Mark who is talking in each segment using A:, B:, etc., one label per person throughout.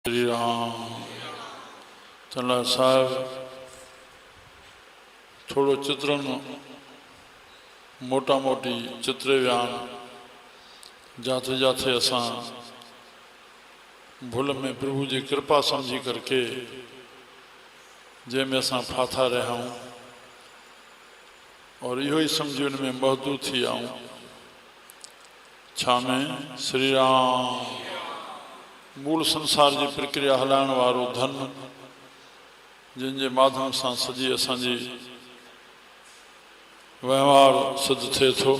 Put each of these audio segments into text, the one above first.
A: श्री राम। चला साहब थोड़ो चित्रण मोटा मोटी चित्र व्यान जाते जाते असां भूल में प्रभु जी कृपा समझी करके जैमें असां फाथा रहा और इहो ही समझी उनमें महदूद थी आऊं छा में श्री राम मूल संसार की प्रक्रिया हलाइण वारो धन जिनके माध्यम से सजी असांजी व्यवहार सिद्ध थे थो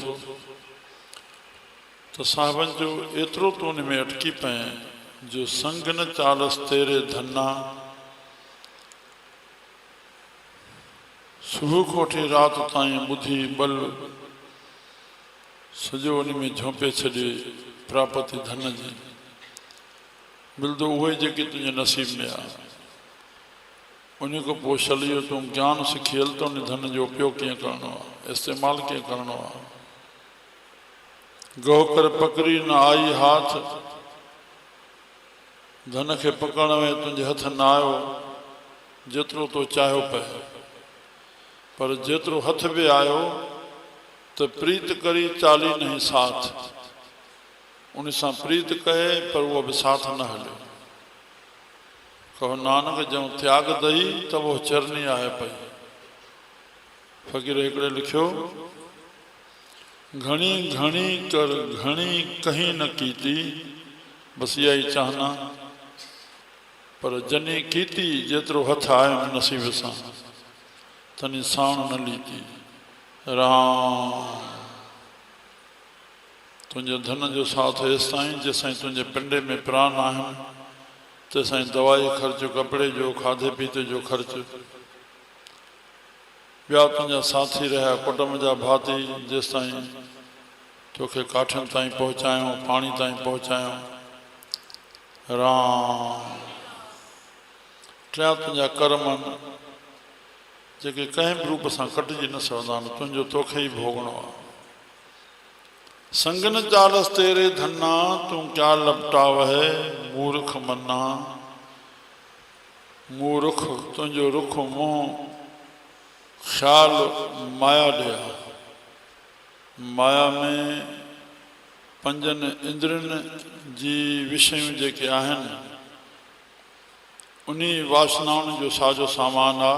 A: तो साहबन जो एतरो तो उन में अटकी पे जो संग न चालस तेरे धन्ना सुबह कोठी रात ताई बुद्धि बल सजो उन में झोंपे छे प्राप्ति धन जी मिलदो उहे जेके तुझे नसीब में आ उन को पोइ छलियो तू ज्ञान सिखियल तो उन धन जो उपयोग किए करणो आ इस्तेमाल किए करणो आ गो कर पकड़ी न आई हाथ धन के पकड़ में तुझे हथ न आयो जेतरो तो चाहो पे पर जेतरो हथ भी आयो तो प्रीत करी चाली नहीं साथ उन प्रीत कहे पर वो भी साथ न हले कहो नानक जो त्याग दई तो वो चरनी आए पई फकीर एकड़े लिखियो घणी घणी कर घणी कहीं न कीती बस इहा ही चाहना पर जनी कीती जेतरो हथ आयो नसीब सां तनी साण न लीती राम तुझे धन जो साथ हेस ताईं जेसाई तुझे पिंडे में प्राण आहिनि तेसाई दवाई खर्च कपड़े जो खाधे पीते जो खर्च ॿिया तुझा साथी रहा कुटुंब जा भाती जेस ताईं तोखे काठियुनि ताईं पहुचायूं पाणी ताईं पहुचायूं राम टिया तुझा कर्म जेके कंहिं बि रूप सां कटिजी न सघंदा आहिनि तुंहिंजो तोखे ई भोगणो आहे संग न चालस तेरे धन्ना तू क्या लपटाव है मूर्ख मन्ना मूर्ख तुझो रुख मुंह ख्याल माया दिया माया में पंजन इंद्रन जी विषयों जेके आहिनि उन्हीं वासनाउनि जो साजो सामान आ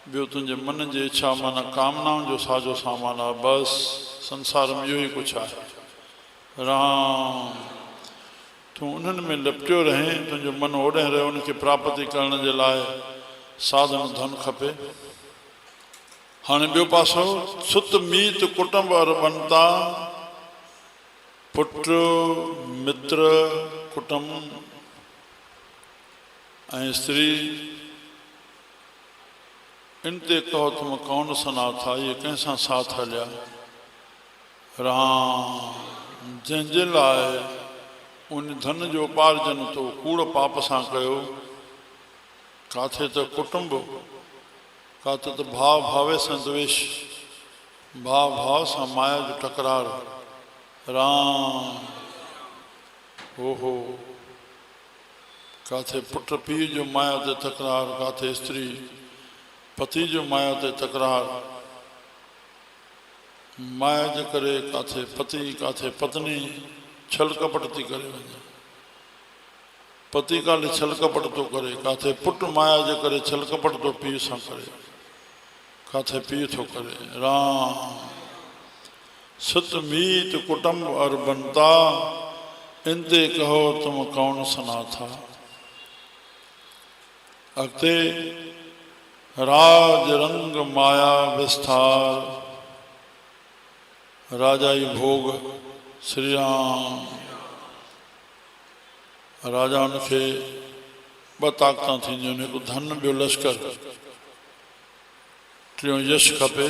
A: ॿियो तुंहिंजे मन जी इच्छा माना कामनाउनि जो साजो सामान आ बस संसार में यो ही कुछ है राम तू उन्हनि में लिपटियो रहे तुझो मन ओॾे रहे उनके प्राप्ति करण जे लाइ साधन धन खपे हाँ ॿियो पासो सुत मीत कुटुंब और बनता पुत्र मित्र कुटुंब स्त्री इनते कहो तुम कौन सना था ये कैसा साथ हलिया राम जंहिंजे लाइ उन धन जो उपार्जन तो कूड़ पाप सां कयो काथे तो कुटुंब काथे तो भाव भावे सां द्वेष भाव भाव सां माया जो टकरार राम ओहो काथे पुट पीउ जो माया ते तकरार काथे स्त्री पति जो माया ते तकरार माया जे करे काथे पति काथे पत्नी छल कपट थी करे वञे पति काले छल कपट तो करे काथे पुट माया जे करे छल कपट तो पीउ सां करे काथे पीउ थो करे राम सुत मीत कुटुंब और बनता इनते कहो तुम कौन सना था अगते राज रंग माया विस्तार राजाई भोग श्री राम राजा उनके ब ताकत थींदियूं हिकु धन ॿियो लश्कर टियों यश खपे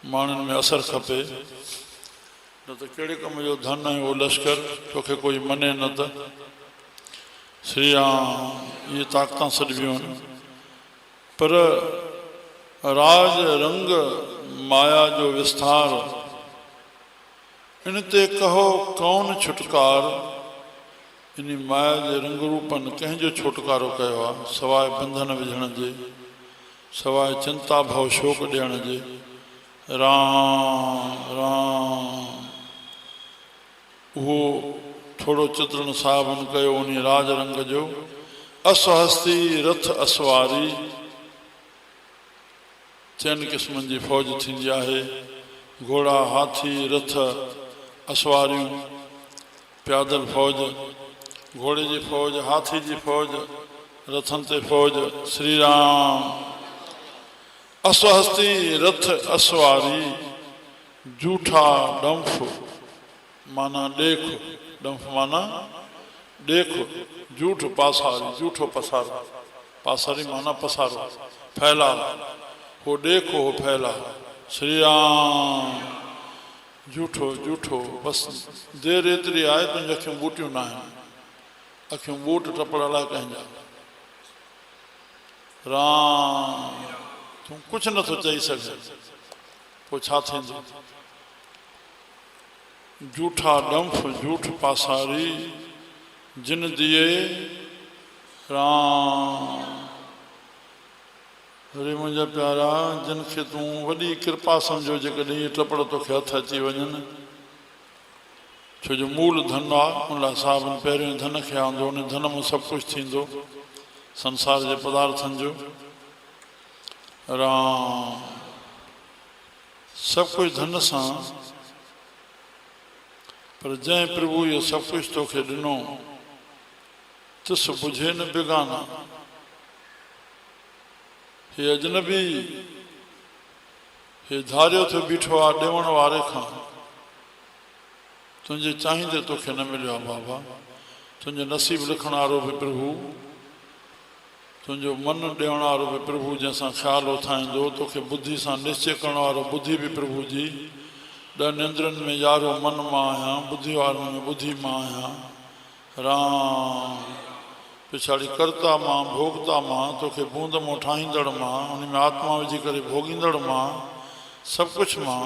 A: माण्हुनि में असर खपे न त कहिड़े कम जो धन है वो लश्कर तोखे कोई मने न त श्री राम ये ताकत सॾिबियूं आहिनि पर राज रंग माया जो विस्तार इनते कहो कौन छुटकार इन माया के रंग रूपन कंहिंजो छुटकारो कयो आहे सवाइ बंधन विझण जे, सवाइ चिंता भव शोक ॾियण जे। राम राम वो थोड़ो चित्रण साहबन कयो उन राज रंग जो। असहस्ती रथ असवारी चैन किस्मन की फौज थींदी आहे। घोड़ा हाथी रथ असवारियों पैदल फौज, घोड़े की फौज, हाथी की फौज, रथन ते फौज। श्री राम असहस्ती रथ असवारी जूठा डंफ माना देख, डंफ माना देख, जूठ पासारी, जूठो पसारो, पासारी माना पसारो, फैला, हो देखो हो फैला। श्री राम जूठो जूठो बस देर एतरी आए तुझे अखियूं बूटियूं ना आहिनि, अखियूं बूट टपड़ लाइ कंहिंजा। राम तूं कुछ नथो चई सघे, पोइ छा थींदो। जूठा डंफ जूठ पासारी जिन दिए। राम हरे मुंहिंजा प्यारा जिन खे तूं वॾी कृपा सम्झो जेकॾहिं इहे टपड़ तोखे हथ अची वञनि। छो जो मूल धन आहे, उन लाइ साहबनि पहिरियों धन खे आंदो, उन धन में सभु कुझु थींदो संसार जे पदार्थनि जो। राम सभु कुझु धन सां, पर जंहिं प्रभु इहो सभु कुझु तोखे ॾिनो तिस बुझे न बेगाना। हे अजनबी, हे धारियो थियो बीठो आहे ॾियण वारे खां, तुंहिंजे चाहींदे तोखे न मिलियो आहे बाबा। तुंहिंजो नसीब लिखण वारो बि प्रभु, तुंहिंजो मन ॾियण वारो बि प्रभु, जंहिंसां ख़्यालु उथाईंदो, तोखे बुद्धि सां निश्चय करण वारो बुद्धि बि प्रभु जी। ॾह निंद्रनि में यारो मन मां आहियां, बुद्धि वारनि में बुद्धि मां आहियां। राम पिछाड़ी कर्ता मां, भोगता मां, तोखे बूंद मां ठाहींदड़ मां, उन में आत्मा विझी करे भोगींदड़ मां, सभु कुझु मां।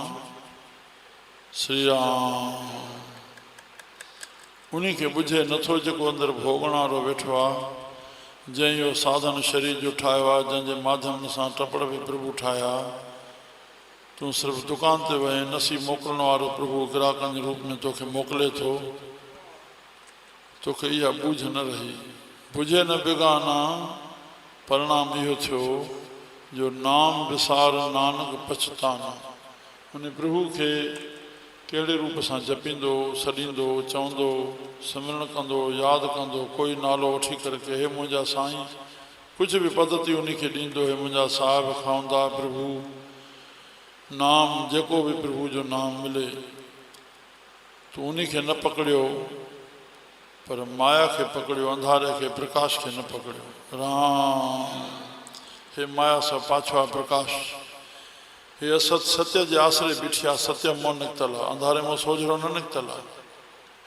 A: श्री राम उन खे बुझे नथो जेको अंदरि भोगण वारो वेठो आहे, जंहिं इहो साधन शरीर जो ठाहियो आहे, जंहिंजे माध्यम सां टपड़ बि प्रभु ठाहिया। तूं सिर्फ़ु दुकान ते वहीं, नसीब मोकिलण वारो प्रभु ग्राहकनि जे रूप में तोखे मोकिले थो। तोखे इहा बुझ न रही, बुझे न बेगाना। परिणाम इहो थियो जो नाम विसार नानक पछताना। उन प्रभु खे कहिड़े रूप सां जपींदो, सॾींदो, चवंदो, सिमरण कंदो, यादि कंदो, कोई नालो वठी करे के हे मुंहिंजा साईं, कुझु बि पद्धति उन खे ॾींदो, हे मुंहिंजा साहिब खाऊंदा प्रभु। नाम जेको बि प्रभु जो नाम मिले तूं उन खे न पकड़ियो, पर माया खे पकड़ियो, अंधारे खे, प्रकाश खे न पकड़ियो। राम हे माया सां पाछो आहे प्रकाश, हे असत सत्य जे आसरे बीठी आहे, सत्य मों निकितल आहे, अंधारे मों सोझरो न निकितल आहे।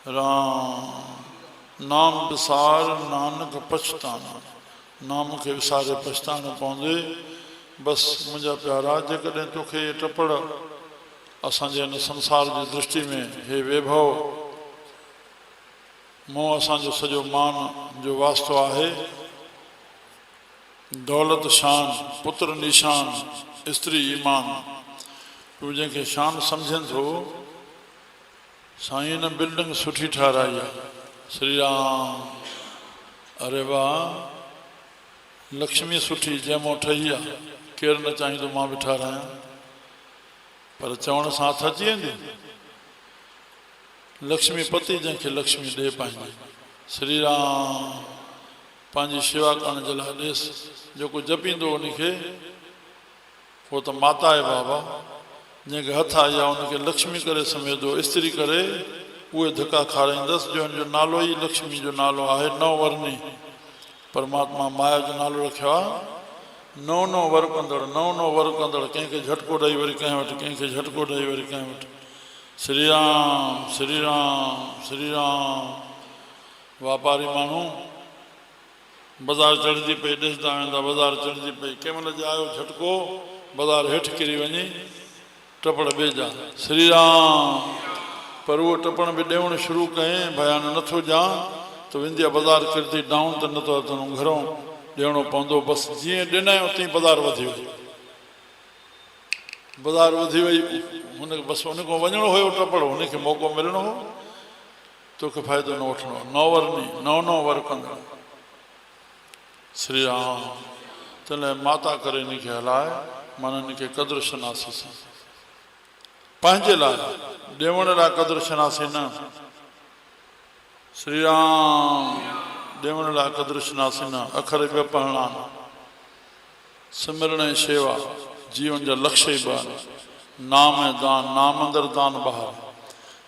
A: राम नाम विसार नानक पछताना, नाम खे विसारे पछतानो पवंदे। बसि मुंहिंजा प्यारा जेकॾहिं तोखे इहे टपड़ असांजे हिन संसार जी दृष्टि में, हे वैभव मों असांजो सॼो मान जो वास्तो आहे, दौलत शान, पुत्र निशान, स्त्री ईमान, तूं जंहिंखे शान सम्झनि थो, साईं हिन बिल्डिंग सुठी ठाराई आहे। श्री राम अरे वाह, लक्ष्मी सुठी जंहिंमो ठही आहे, केरु न चाहींदो मां बि ठारायां, पर चवण सां हथ अची वेंदी। लक्ष्मी पति जंहिंखे लक्ष्मी ॾे पंहिंजी। श्री राम पंहिंजी शेवा करण जे लाइ ॾेसि, जेको जपींदो उनखे उहो त माता आहे बाबा। जंहिंखे हथ आई आहे उनखे लक्ष्मी करे समेदो, स्त्री करे उहे धिका खाराईंदसि, जो हुनजो नालो ई लक्ष्मी जो नालो आहे। नव वर्णी परमात्मा माया जो नालो रखियो आहे। नव नव वर कंदड़, नव नव वर कंदड़, कंहिंखे झटको ॾेई वरी कंहिं वटि, कंहिंखे झटको ॾेई वरी कंहिं वटि। श्री राम श्री राम श्री राम। वापारी माण्हू बाज़ार चढ़जी पई, ॾिसंदा वेंदा बाज़ार चढ़जी पई, कंहिं महिल जे आयो झटको, बाज़ार हेठि किरी वञी टपड़ ॿिएजा। श्री राम पर उहो टपण बि ॾियणु शुरू कयईं, भयान नथो ॼां त तो विंदिया बाज़ार किरती डाउन तो न तो घरों ॾियणो पवंदो। बसि जीअं ॾिनऊं तीअं बाज़ार वधी वई, बाज़ार वधी वई। हुनखे बसि हुन खां वञिणो हुयो टपड़ो, हुनखे मौक़ो मिलणो हो, तोखे फ़ाइदो न वठिणो, नओं वर नी नओं वर कंदड़ श्री राम। तंहिं माता करे हिनखे हलाए, माना हिनखे क़द्र शनासी सां पंहिंजे लाइ ॾियण लाइ क़द्र शनासी न, श्री राम ॾियण लाइ क़द्र शनासी न। अखर ॿ पढ़णा, सिमरण ऐं शेवा जीवन जा लक्ष्य ई ॿ आहिनि। नाम ऐं दान, नाम अंदरि दान ॿाहिरि,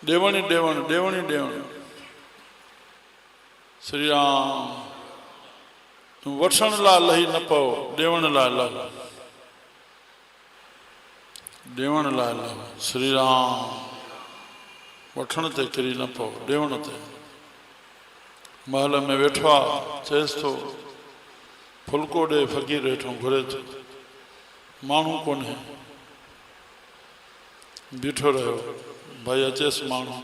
A: ॾियण ई ॾियण, ॾियण ई ॾियण। श्री राम तूं वठण लाइ लही न पओ, ॾियण लाइ लह, ॾियण लाइ लह। श्री राम वठण ते किरी न पओ, ॾियण ते। महल में वेठो आहे, चएसि थो फुल्को ॾे, फ़क़ीर हेठों घुरे थो, माण्हू कोन्हे, बीठो रहियो। भाई अचेसि माण्हू,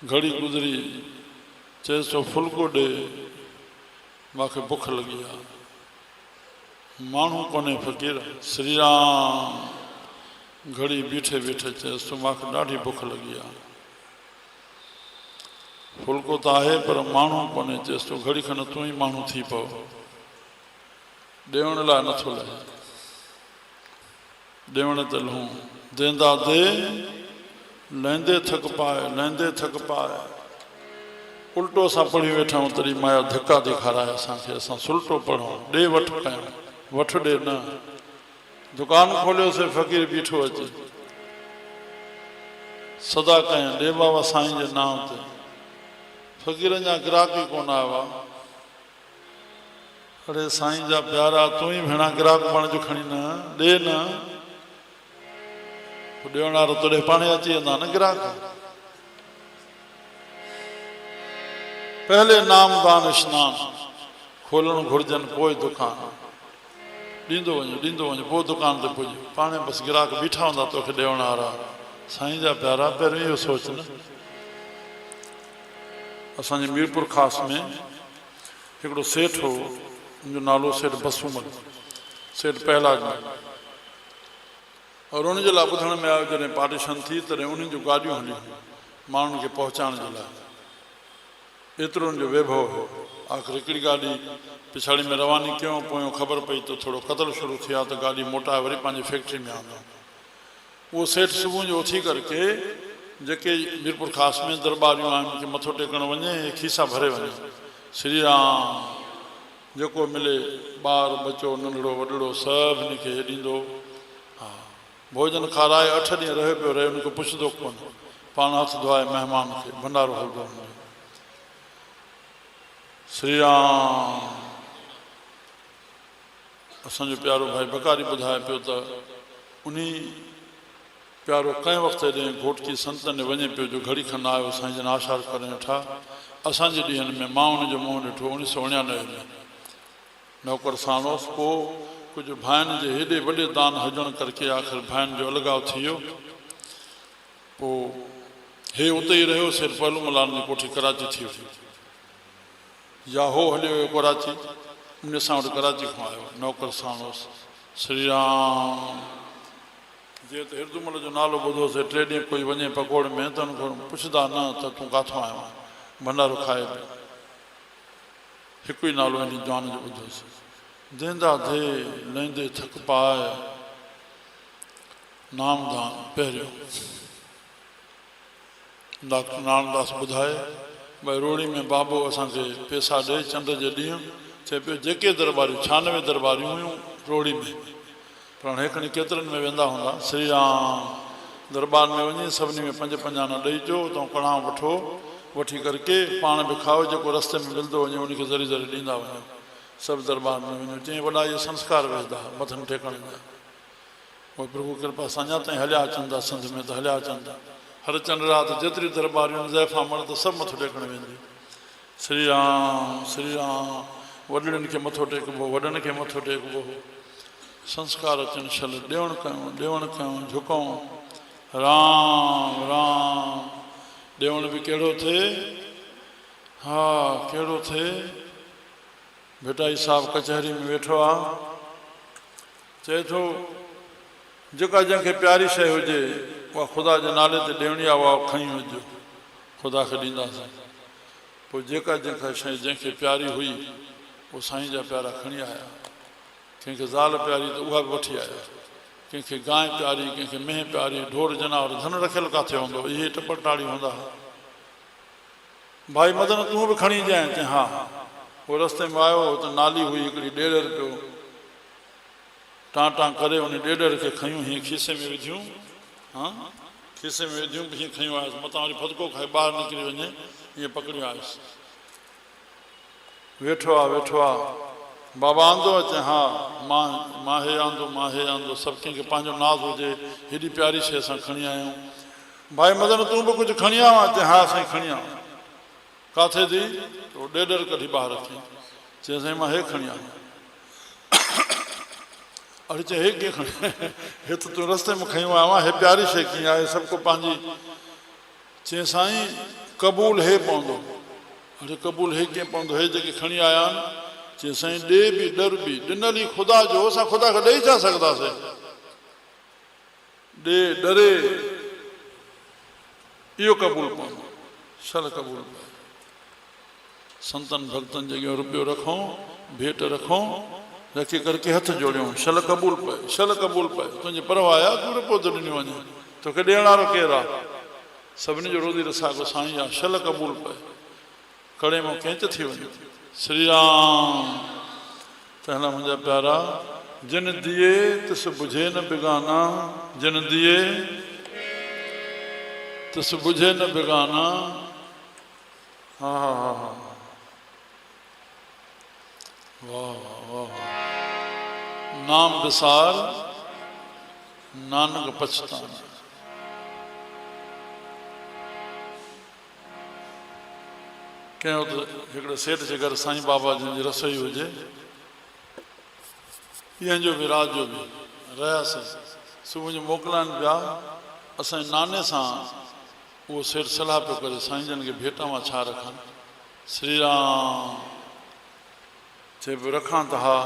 A: घड़ी गुज़री, चएसि थो फुल्को ॾे, मूंखे बुख लगी आहे, माण्हू कोन्हे फ़क़ीर। श्री राम घड़ी बीठे बीठे चएसि थो मूंखे ॾाढी बुख लगी आहे, फुल्को तो आहे पर माण्हू कोन्हे। चएसि थो घड़ी खन तूं ई माण्हू थी पओ, ॾियण लाइ नथो लहे, ॾियण ते लहूं। देंदा दे लहंदे थक पाए, लहंदे थक पाए। उल्टो असां पढ़ी वेठा आहियूं तॾहिं माया धक्का ॾेखाराए असांखे, असां सुल्टो पढ़ूं, ॾे वठ कयूं, वठ ॾे न। दुकान खोलियोसीं, फ़क़ीर बीठो अचे, सदा कयूं ॾे बाबा साईं जे नाम ते। फ़क़ीर जा ग्राहक ई कोन आयो आहे। अरे साईं जा प्यारा, तूं ई भेणा ग्राहक बणिज खणी न, ॾे न। ॾियण वारो तोॾे पाणे अची वेंदा न ग्राहक। पहले नाम दान स्नान खोलणु घुरिजनि, पोइ दुकान। ॾींदो वञो पोइ दुकान ते पुॼ, पाणे बसि ग्राहक बीठा हूंदा तोखे ॾियण वारा। साईं जा प्यारा, पहिरियों इहो सोच न। असांजे मीरपुर ख़ास में हिकिड़ो सेठ हो, उनजो नालो सेठ बसूमल, सेठ पहलाज में। और उनजे लाइ ॿुधण में आयो जॾहिं पार्टीशन थी तॾहिं उन्हनि जूं गाॾियूं हलियूं माण्हुनि खे पहुचाइण जे लाइ। एतिरो उनजो वैभव हो। आख़िर हिकिड़ी गाॾी पिछाड़ी में रवानी कयूं, पोयों ख़बर पई त थोरो क़तल शुरू थिया त गाॾी मोटाए वरी पंहिंजी फैक्ट्री में आंदो। उहो सेठ सुबुह जो उथी करके जेके मीरपुर ख़ास में दरबारियूं आहिनि उनखे मथो टेकण वञे, खीसा भरे वञे। श्री राम जेको मिले, ॿार बचो नंढड़ो वॾड़ो सभिनी खे ॾींदो। हा, भोजन खाराए 8 ॾींहं रहे पियो रहे, उनखे पुछंदो कोन, पाण हथ धोआए महिमान खे भंडारो हलंदो। श्री राम असांजो प्यारो भाई बकारी ॿुधाए पियो त उन प्यारो कंहिं वक़्तु ॾें घोटकी संतन ने वञे पियो जो घड़ी खन आयो साईं जन आशार करे वेठा। असांजे ॾींहंनि में मां उनजो मुंहुं ॾिठो 1999 में नौकर साणोसि। पोइ कुझु भाइनि जे हेॾे वॾे दान हुजण करके आख़िर भाइनि जो अलॻाव थी वियो। पोइ हे उते ई रहियो। सिर्फ़ु पहलू मलान जी कोठी कराची थी वई, या हो हलियो हुयो कराची, उन सां वटि कराची खां आयो नौकर साणोसि। श्री राम जीअं त हिरदुमल जो नालो ॿुधोसीं, 3 ॾींहं कोई वञे पकोड़ में त हुन खां पुछंदा न त तूं किथां आयो आहीं, भंडारो खाए पियो। हिकु ई नालो हिन जवान जो ॿुधोसीं, देंदा दे लहंदे थक पाए, नाम दान पहिरियों। डॉक्टर नानदास ॿुधाए भई रोड़ी में बाबो असांखे पैसा ॾे चंड जे ॾींहुं, चए पियो जेके दरबारियूं 96 दरबारियूं हुयूं रोड़ी में, पर हाणे हिकिड़ी केतिरनि में वेंदा हूंदा। श्री राम दरबार में वञी सभिनी में 5-5 आना ॾेई अचो, तव्हां कड़ाह वठो, वठी करके पाण बि खाओ, जेको रस्ते में मिलंदो वञे उनखे ज़री ज़री ॾींदा वञो। सभु दरबार में वञो। चईं वॾा इहे संस्कार वेंदा मथनि टेकण जा। उहे प्रभु कृपा सां अञा ताईं हलिया अचनि था, सिंध में त हलिया अचनि था। हर चंड राति जेतिरी दरबारियूं ज़ैफ़ा मर्द सभु मथो टेकण वेंदियूं। श्री राम श्री राम वॾड़नि खे मथो टेकबो, वॾनि खे मथो टेकबो, संस्कार अचनि छल, ॾियणु कयूं झुकूं। राम राम ॾियण बि कहिड़ो थिए, हाँ कहिड़ो थे भेटाई साहब कचहरी में वेठो आ चए थो जेका जंहिंखे प्यारी शइ हुजे उहा ख़ुदा जे नाले ते ॾियणी आहे उहा खणी वञिजो ख़ुदा खे ॾींदासीं पोइ जेका जंहिंखां शइ जंहिंखे प्यारी हुई उहो साईं जा प्यारा खणी आया कंहिंखे ज़ाल प्यारी त उहा बि वठी आया कंहिंखे गांइ प्यारी कंहिंखे मेंहिं प्यारी ढोर जनावर धन रखियल किथे हूंदो इहे टपटाड़ी हूंदा हुआ भाई मदन तूं बि खणी जाए चई हा पोइ रस्ते में आयो त नाली हुई हिकिड़ी ॾेढ पियो टां टां करे उन ॾेढ खे खयूं हीअं खीसे में विधियूं हा खीसे में विधियूं हीअं खयूं आयुसि मथां वरी फदको खाए ॿाहिरि निकिरी वञे ईअं पकड़ियूं आयुसि वेठो आहे बाबा आंदो अचे हा मां हे आंदो सभु कंहिंखे पंहिंजो नाज़ हुजे हेॾी प्यारी शइ असां खणी आया आहियूं भाई मदन तूं बि कुझु खणी आयो अचे हा साईं खणी आयो किथे थी ॾेढ कढी ॿाहिरि रखी चई साईं मां हे खणी आयो अरे चए हे कीअं खणी हे त तूं रस्ते में खयूं आयो आहे हे प्यारी शइ कीअं आहे सभु को पंहिंजी चई साईं क़बूल हे पवंदो अरे क़बूल हे कीअं पवंदो हे जेके खणी आया आहिनि चई साईं ॾे बि डर बि ॾिनल ई ख़ुदा जो असां ख़ुदा खे ॾेई छा सघंदासीं ॾे डरे इहो क़बूल पवंदो शल क़बूल पए संतन भक्तन जॻह रुपयो रखूं भेंट रखूं रखी करके हथ जोड़ियूं शल क़बूल पए तुंहिंजी परवाह आहे तूं रुपयो थो ॾिनी वञे तोखे ॾियण वारो केरु आहे सभिनी जो रोज़ी रसाको साईं आहे शल क़बूल पए कड़े मां कैंच थी वञे श्री राम तहला मुंहिंजा प्यारा जिन दिए तिस बुझे न बिगाना जिन दिए तिस बुझे न बिगाना हा हा हा हा वाह वाह नाम विसार नानक पछताना कंहिं वक़्तु हिकिड़े सेठ जे घर साईं बाबा जिन जी रसोई हुजे ॾींहं जो बि राति जो बि रहियासीं सुबुह जो मोकिलाइनि पिया असांजे नाने सां उहो सेठ सलाह पियो करे साईं जन खे भेट मां छा रखां श्री राम चए पियो रखां त हा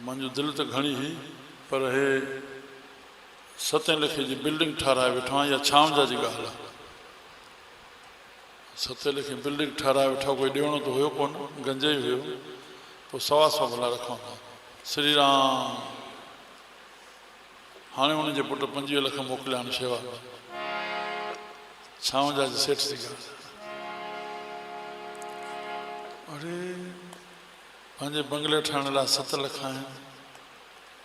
A: मुंहिंजो दिलि त घणी हुई पर हे 7 लखे जी बिल्डिंग ठाराए वेठो आहियां इहा छांव जी ॻाल्हि आहे 7 लखे बिल्डिंग ठाराए वेठो कोई ॾियणो त हुयो कोन गंजे ई हुयो पोइ 125 भला रखूं था श्री राम हाणे हुनजे पुट 25 लख मोकिलिया आहिनि शेवा में छांव जी सेठ जी ॻाल्हि अरे पंहिंजे बंगले ठाहिण लाइ 7 लख आहिनि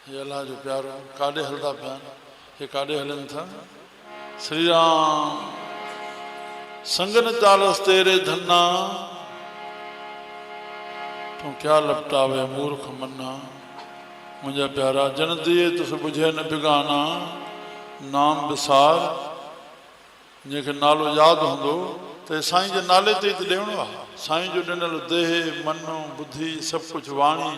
A: हे अलाह जो प्यारो काॾे हलंदा पिया आहिनि हे काॾे हलनि था श्री राम संगन चालस तेरे धन्ना तूं क्या लपटावे मूर्ख मन्ना मुंहिंजा प्यारा जन दिए तुस बुझे न बिगाना नाम विसार जंहिंखे नालो यादि हूंदो त साईं जे नाले ते ई त ॾियणो आहे साईं जो ॾिनल देह मन बुद्धि सभु कुझु वाणी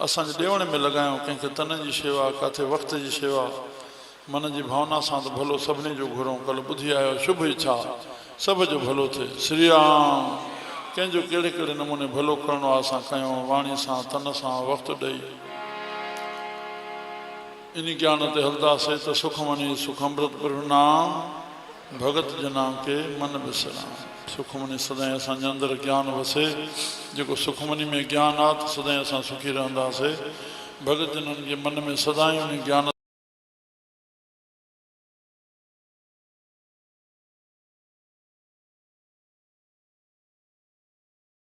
A: असांजे ॾियण में लॻायूं कंहिंखे तन जी शेवा किथे वक़्त जी शेवा मन जी भावना सां त भलो सभिनी जो घुरूं कल्ह ॿुधी आयो शुभ इच्छा सभ जो भलो थिए श्री राम कंहिंजो कहिड़े कहिड़े नमूने भलो करिणो आहे असां कयूं वाणी सां तन सां वक़्तु ॾेई इन ज्ञान ते हलंदासीं त सुखमनी सुखमृत नाम भगत जना के मन बिसराम सुखमनी सदाईं असांजे अंदरि ज्ञान वसे जेको सुखमनी में ज्ञान आहे त सदाईं असां सुखी रहंदासीं भगत जननि जे मन में सदाईं उन ज्ञान